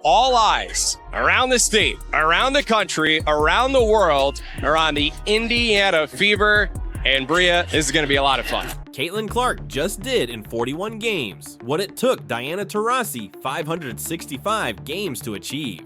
All eyes around the state, around the country, around the world are on the Indiana Fever. And Bria, this is going to be a lot of fun. Caitlin Clark just did in 41 games what it took Diana Taurasi 565 games to achieve.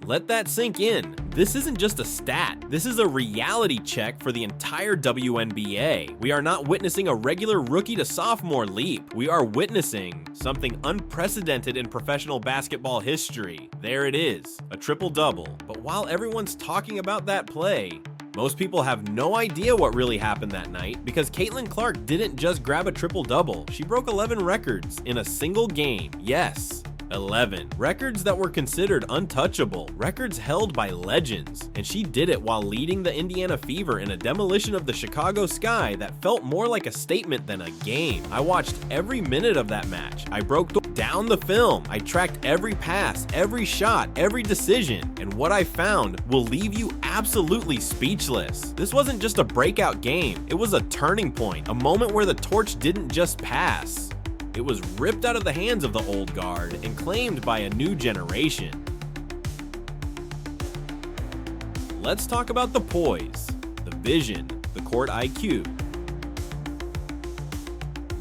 Let that sink in. This isn't just a stat. This is a reality check for the entire WNBA. We are not witnessing a regular rookie to sophomore leap. We are witnessing something unprecedented in professional basketball history. There it is, a triple-double. But while everyone's talking about that play, most people have no idea what really happened that night because Caitlin Clark didn't just grab a triple-double. She broke 11 records in a single game. Yes, 11. Records that were considered untouchable, records held by legends, and she did it while leading the Indiana Fever in a demolition of the Chicago Sky that felt more like a statement than a game. I watched every minute of that match. I broke down the film. I tracked every pass, every shot, every decision, and what I found will leave you absolutely speechless. This wasn't just a breakout game. It was a turning point, a moment where the torch didn't just pass. It was ripped out of the hands of the old guard and claimed by a new generation. Let's talk about the poise, the vision, the court IQ.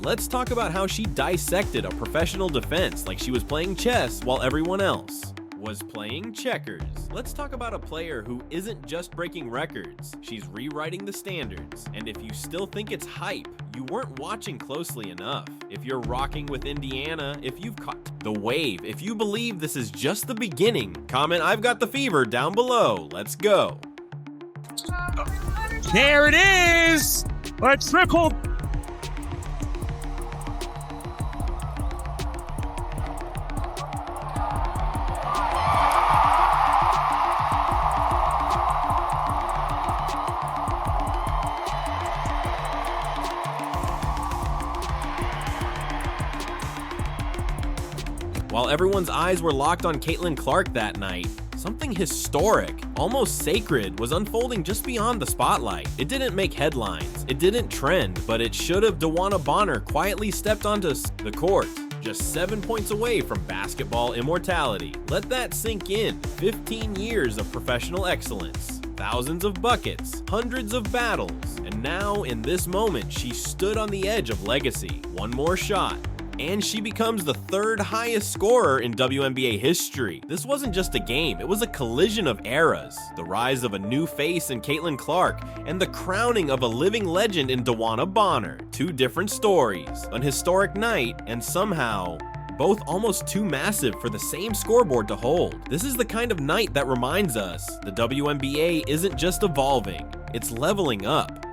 Let's talk about how she dissected a professional defense like she was playing chess while everyone else was playing checkers. Let's talk about a player who isn't just breaking records, she's rewriting the standards. And if you still think it's hype, you weren't watching closely enough. If you're rocking with Indiana, if you've caught the wave, if you believe this is just the beginning, comment "I've got the fever" down below. Let's go. There it is! A triple. While everyone's eyes were locked on Caitlin Clark that night, something historic, almost sacred, was unfolding just beyond the spotlight. It didn't make headlines, it didn't trend, but it should have. DeWanna Bonner quietly stepped onto the court, just 7 points away from basketball immortality. Let that sink in. 15 years of professional excellence, thousands of buckets, hundreds of battles, and now in this moment, she stood on the edge of legacy. One more shot, and she becomes the third highest scorer in WNBA history. This wasn't just a game, it was a collision of eras. The rise of a new face in Caitlin Clark, and the crowning of a living legend in DeWanna Bonner. Two different stories, an historic night, and somehow both almost too massive for the same scoreboard to hold. This is the kind of night that reminds us the WNBA isn't just evolving, it's leveling up.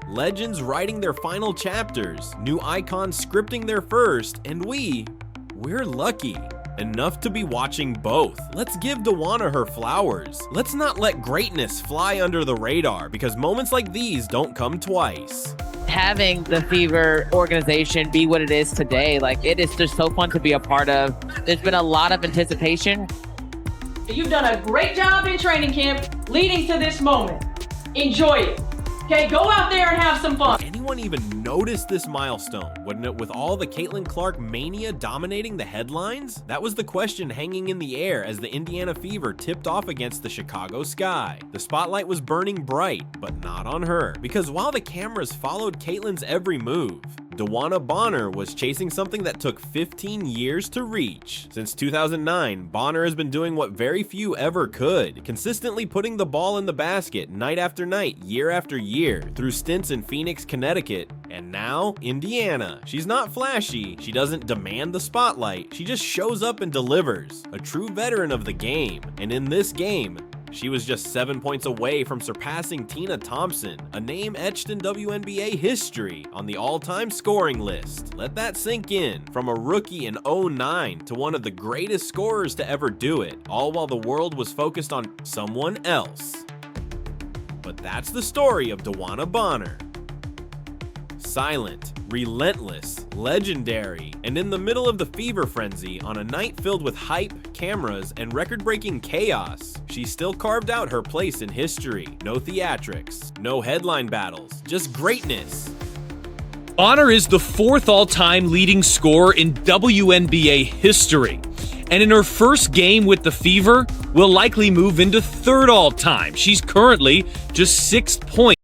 Legends writing their final chapters, new icons scripting their first, and we're lucky enough to be watching both. Let's give DeWanna her flowers. Let's not let greatness fly under the radar, because moments like these don't come twice. Having the Fever organization be what it is today, like, it is just so fun to be a part of. There's been a lot of anticipation. You've done a great job in training camp leading to this moment. Enjoy it. Okay, go out there and have some fun. Did anyone even notice this milestone? Wouldn't it, with all the Caitlin Clark mania dominating the headlines? That was the question hanging in the air as the Indiana Fever tipped off against the Chicago Sky. The spotlight was burning bright, but not on her, because while the cameras followed Caitlin's every move, DeWanna Bonner was chasing something that took 15 years to reach. Since 2009, Bonner has been doing what very few ever could, consistently putting the ball in the basket night after night, year after year, through stints in Phoenix, Connecticut, and now Indiana. She's not flashy, she doesn't demand the spotlight, she just shows up and delivers. A true veteran of the game, and in this game, she was just 7 points away from surpassing Tina Thompson, a name etched in WNBA history on the all-time scoring list. Let that sink in. From a rookie in 2009 to one of the greatest scorers to ever do it, all while the world was focused on someone else. But that's the story of DeWanna Bonner. Silent, relentless, legendary, and in the middle of the fever frenzy on a night filled with hype, cameras, and record-breaking chaos, she still carved out her place in history. No theatrics, no headline battles, just greatness. Bonner is the fourth all-time leading scorer in WNBA history. and in her first game with the Fever, will likely move into third all-time. She's currently just 6 points